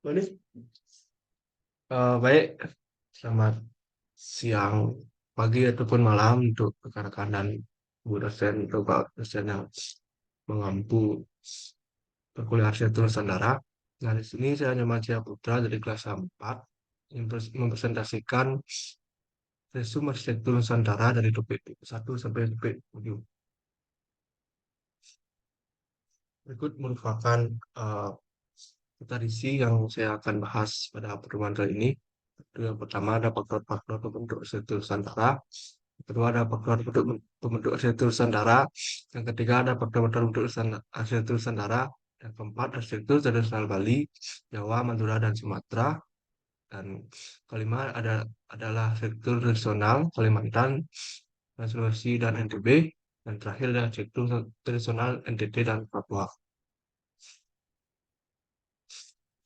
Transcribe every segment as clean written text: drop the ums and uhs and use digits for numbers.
Oh, ini baik. Selamat siang, pagi ataupun malam untuk rekan-rekan dan Bu dosen atau Pak dosen yang mengampu perkuliahan arsitektur Nusantara. Nah, di sini saya Nyoman Putra dari kelas 4 yang mempresentasikan resume arsitektur Nusantara dari topik 1 sampai topik 7. Berikut merupakan eh, tradisi yang saya akan bahas pada pertemuan kali ini. Yang pertama ada faktor-faktor pembentuk arsitektur Nusantara. Yang kedua ada faktor pembentuk arsitektur Nusantara. Yang ketiga ada faktor-faktor pembentuk arsitektur Nusantara. Yang keempat arsitektur tradisional Bali, Jawa, Madura, dan Sumatera. Dan kelima adalah arsitektur tradisional Kalimantan, Sulawesi, dan NTB. Dan terakhir adalah arsitektur tradisional NTT dan Papua.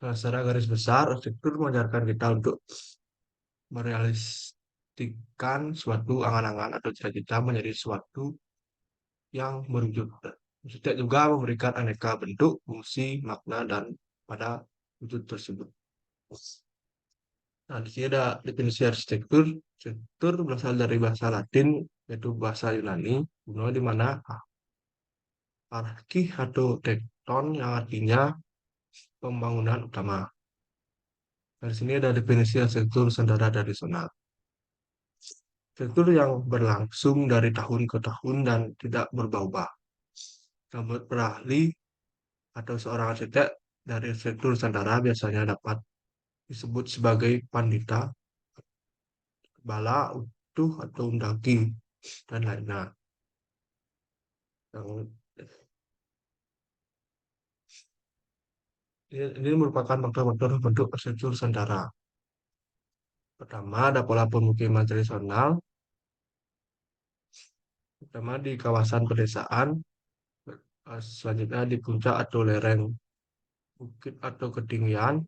Nah, secara garis besar, arsitektur mengajarkan kita untuk merealisasikan suatu angan-angan atau cita-cita menjadi suatu yang berwujud. Arsitek juga memberikan aneka bentuk, fungsi, makna, dan pada wujud tersebut. Nah, di sini ada definisi arsitektur. Arsitektur berasal dari bahasa Latin, yaitu bahasa Yunani, kuno di mana arki atau tekton yang artinya pembangunan utama. Dari sini ada definisi arsitektur Nusantara tradisional. Arsitektur yang berlangsung dari tahun ke tahun dan tidak berubah-ubah. Menurut perahli atau seorang arsitek dari arsitektur Nusantara biasanya dapat disebut sebagai pandita, bala, utuh, atau undaki, dan lainnya. Yang ini merupakan faktor-faktor bentuk arsitektur Nusantara. Pertama, ada pola pemukiman tradisional. Pertama, di kawasan pedesaan. Selanjutnya, di puncak atau lereng bukit atau ketinggian.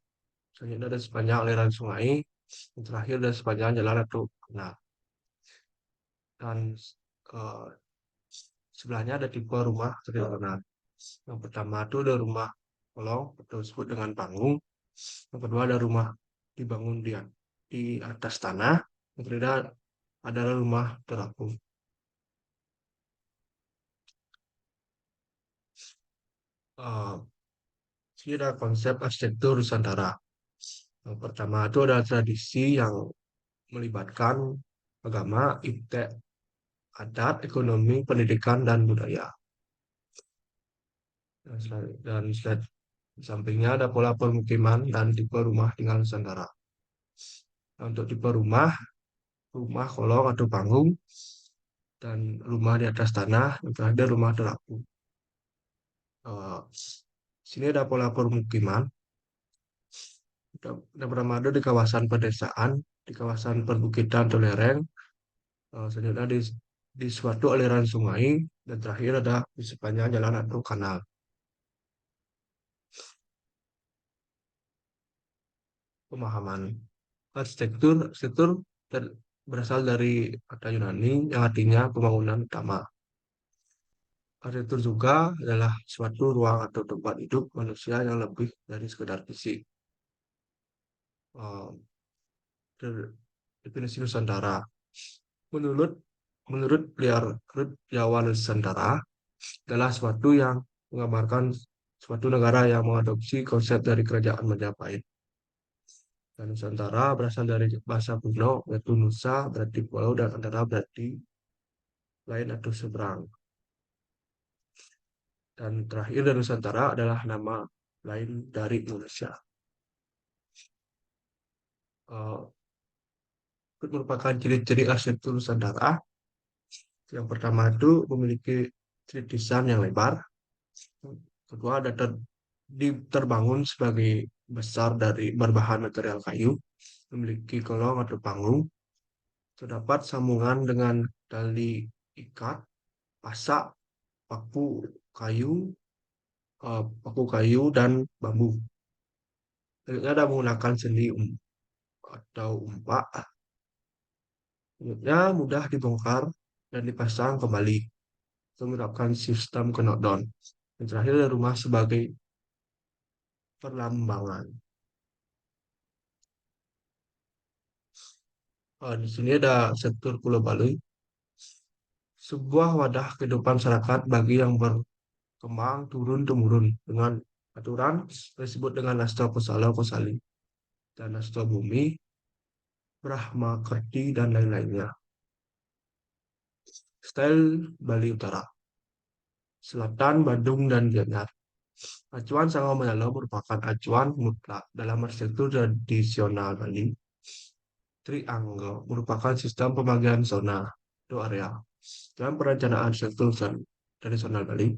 Selanjutnya, ada sepanjang aliran sungai. Yang terakhir, ada sepanjang jalan atau canal. Dan eh, sebelahnya ada tipe rumah sederhana. Yang pertama itu ada rumah kolong atau disebut dengan panggung. Yang kedua ada rumah dibangun di atas tanah. Yang ketiga adalah rumah terapung. Eh, Ini ada konsep arsitektur Nusantara. Yang pertama itu ada tradisi yang melibatkan agama, iptek, adat, ekonomi, pendidikan, dan budaya. Di sampingnya ada pola permukiman dan tipe rumah tinggal Nusantara. Nah, untuk tipe rumah, rumah kolong atau panggung, dan rumah di atas tanah, yang terakhir rumah terapung. Eh, Sini ada pola permukiman. Yang pertama ada di kawasan pedesaan, di kawasan perbukitan atau lereng, selanjutnya di suatu aliran sungai, dan terakhir ada di sepanjang jalan atau kanal. Pemahaman arsitektur berasal dari kata Yunani yang artinya pembangunan utama. Arsitektur juga adalah suatu ruang atau tempat hidup manusia yang lebih dari sekedar fisik. Eh, Definisi Nusantara. Menurut menurut Jawa Nusantara adalah suatu yang menggambarkan suatu negara yang mengadopsi konsep dari kerajaan Majapahit. Dan Nusantara berasal dari bahasa kuno, yaitu Nusa berarti pulau dan Antara berarti lain atau seberang. Dan terakhir dari Nusantara adalah nama lain dari Indonesia. Eh, Itu merupakan ciri-ciri arsitektur Nusantara. Yang pertama itu memiliki tritisan yang lebar. Kedua ada terbangun sebagai besar dari berbahan material kayu, memiliki kolong atau panggung. Terdapat sambungan dengan tali ikat, pasak, paku kayu, dan bambu. Selanjutnya ada menggunakan sendi atau umpak. Selanjutnya mudah dibongkar dan dipasang kembali. Itu menerapkan sistem knockdown. Yang terakhir ada rumah sebagai perlambangan. Di sini ada sektor Pulau Bali, sebuah wadah kehidupan masyarakat bagi yang berkembang turun-temurun dengan aturan disebut dengan Nasta Posala Posali dan Nasta Bumi, Brahma Kerti, dan lain-lainnya. Style Bali Utara, Selatan, Bandung, dan Gianyar. Acuan Sangau Menalo merupakan acuan mutlak dalam arsitektur tradisional Bali. Triangle merupakan sistem pembagian zona atau area dalam perencanaan arsitektur tradisional Bali.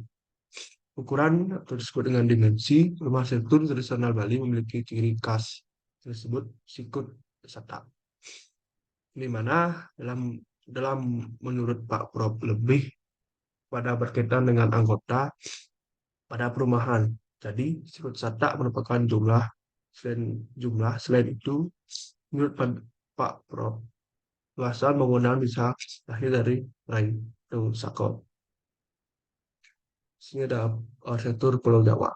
Ukuran atau disebut dengan dimensi rumah arsitektur tradisional Bali memiliki ciri khas tersebut sikut setak, di mana dalam dalam menurut Pak Prof lebih pada berkaitan dengan anggota pada perumahan. Jadi sikut setak merupakan selain itu menurut Pak Prof luasan bangunan bisa lahir dari rai atau sakot. Sini ada arsitektur Pulau Jawa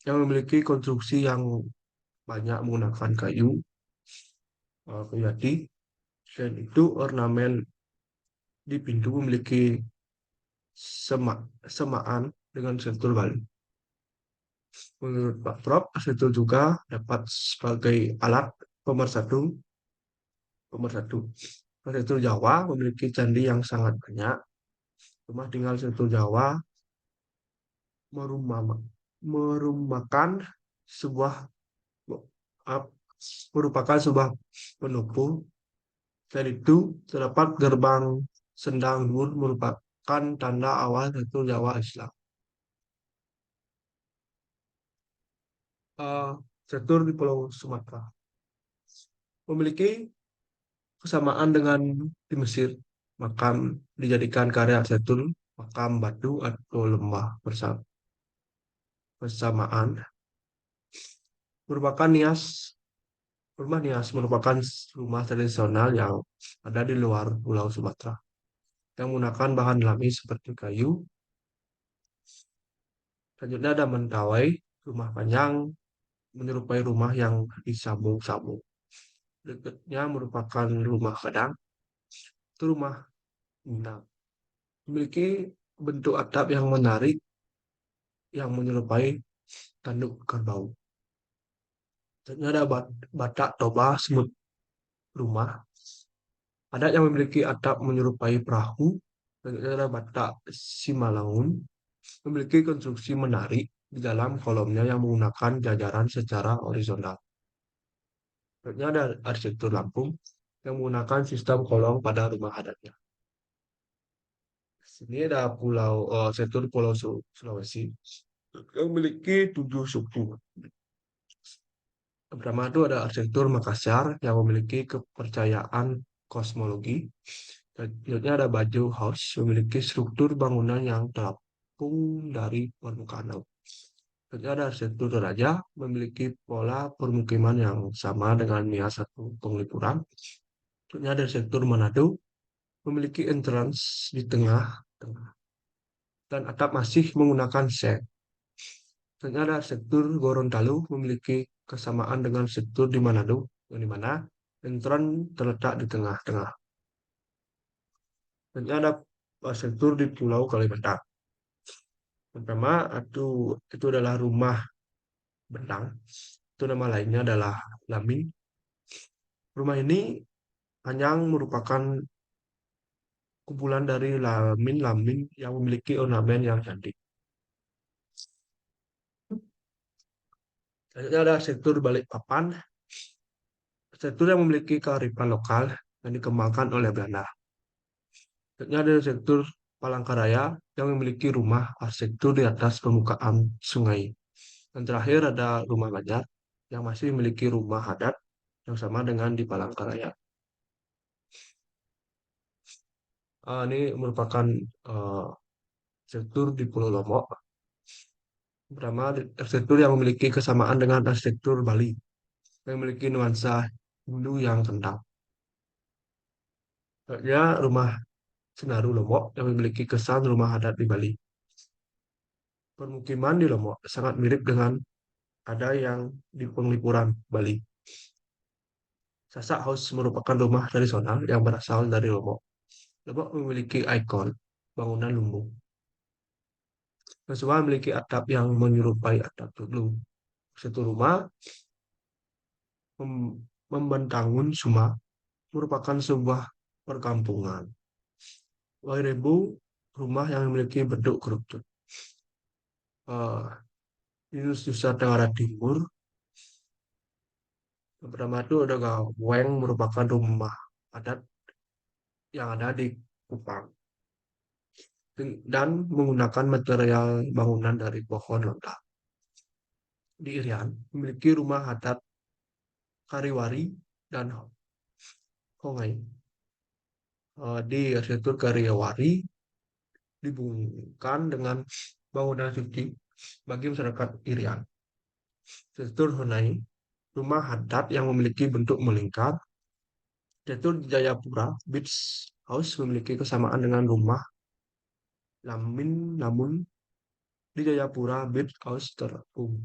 yang memiliki konstruksi yang banyak menggunakan kayu, kayu jati. Selain itu, ornamen di pintu memiliki semaan dengan arsitektur Bali. Menurut Pak Prop, arsitektur juga dapat sebagai alat pemersatu. pemersatu. Arsitektur Jawa memiliki candi yang sangat banyak. Rumah tinggal arsitektur Jawa merumah, merumakan sebuah merupakan sebuah penumpu. Selain itu, terdapat gerbang Sendang Nur merupakan tanda awal satu Jawa Islam. Struktur di Pulau Sumatera memiliki kesamaan dengan di Mesir. Makam dijadikan karya arsitektur makam batu atau lembah bersamaan merupakan rumah Nias merupakan rumah tradisional yang ada di luar Pulau Sumatera yang menggunakan bahan alami seperti kayu. Selanjutnya ada Mentawai, rumah panjang menyerupai rumah yang disambung-sambung. Berikutnya merupakan rumah Kadang, itu rumah Minang. Memiliki bentuk atap yang menarik yang menyerupai tanduk kerbau. Selanjutnya ada Batak Toba, semut rumah. Ada yang memiliki atap menyerupai perahu. Selanjutnya ada Batak Simalangun, memiliki konstruksi menarik di dalam kolomnya yang menggunakan jajaran secara horizontal. Selanjutnya ada arsitektur Lampung yang menggunakan sistem kolong pada rumah adatnya. Sini ada arsitektur Pulau Sulawesi yang memiliki 7 suku. Pertama itu ada arsitektur Makassar yang memiliki kepercayaan kosmologi. Selanjutnya ada Bajo House memiliki struktur bangunan yang terapung dari permukaan laut. Selanjutnya ada arsitektur Toraja memiliki pola permukiman yang sama dengan Nias satu penglipuran. Selanjutnya ada arsitektur Manado memiliki entrance di tengah dan atap masih menggunakan seng. Selanjutnya ada arsitektur Gorontalo memiliki kesamaan dengan arsitektur di Manado, yang di mana entran terletak di tengah-tengah. Selanjutnya ada arsitektur di Pulau Kalimantan. Pertama, itu adalah rumah Bentang. Itu nama lainnya adalah Lamin. Rumah ini panjang merupakan kumpulan dari lamin-lamin yang memiliki ornamen yang cantik. Selanjutnya ada arsitektur Balikpapan, arsitektur yang memiliki kearifan lokal yang dikembangkan oleh Belanda. Selanjutnya ada arsitektur Palangkaraya yang memiliki rumah arsitektur di atas permukaan sungai. Dan terakhir ada rumah Banjar yang masih memiliki rumah adat yang sama dengan di Palangkaraya. Ini merupakan arsitektur di Pulau Lombok. Pertama, arsitektur yang memiliki kesamaan dengan arsitektur Bali yang memiliki nuansa Hindu yang kental. Selanjutnya rumah Senaru Lombok yang memiliki kesan rumah adat di Bali. Permukiman di Lombok sangat mirip dengan ada yang di Penglipuran Bali. Sasak House merupakan rumah tradisional yang berasal dari Lombok. Lombok memiliki ikon bangunan lumbung dan semua memiliki atap yang menyerupai atap Tuglu. Satu rumah membentangun Suma merupakan sebuah perkampungan. Wairebo rumah yang memiliki bentuk kerucut. Di Nusa Tenggara Timur, yang pertama itu ada Weng merupakan rumah adat yang ada di Kupang dan menggunakan material bangunan dari pohon lontar. Di Irian memiliki rumah adat Kariwari dan Hongai. Di arsitektur Kariwari dibungkan dengan bangunan suci bagi masyarakat Irian. Arsitektur Honai, rumah adat yang memiliki bentuk melingkar. Arsitektur Jayapura Beach House memiliki kesamaan dengan rumah Lamin, namun di Jayapura Beach House terapung.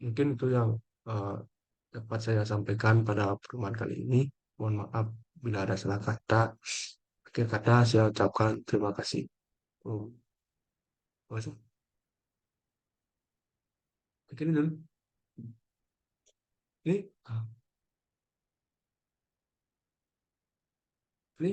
Mungkin itu yang uh, dapat saya sampaikan pada pertemuan kali ini. Mohon maaf bila ada salah kata. Akhir kata saya ucapkan terima kasih. Hmm, Maksud- Mungkin dulu. Ini, ini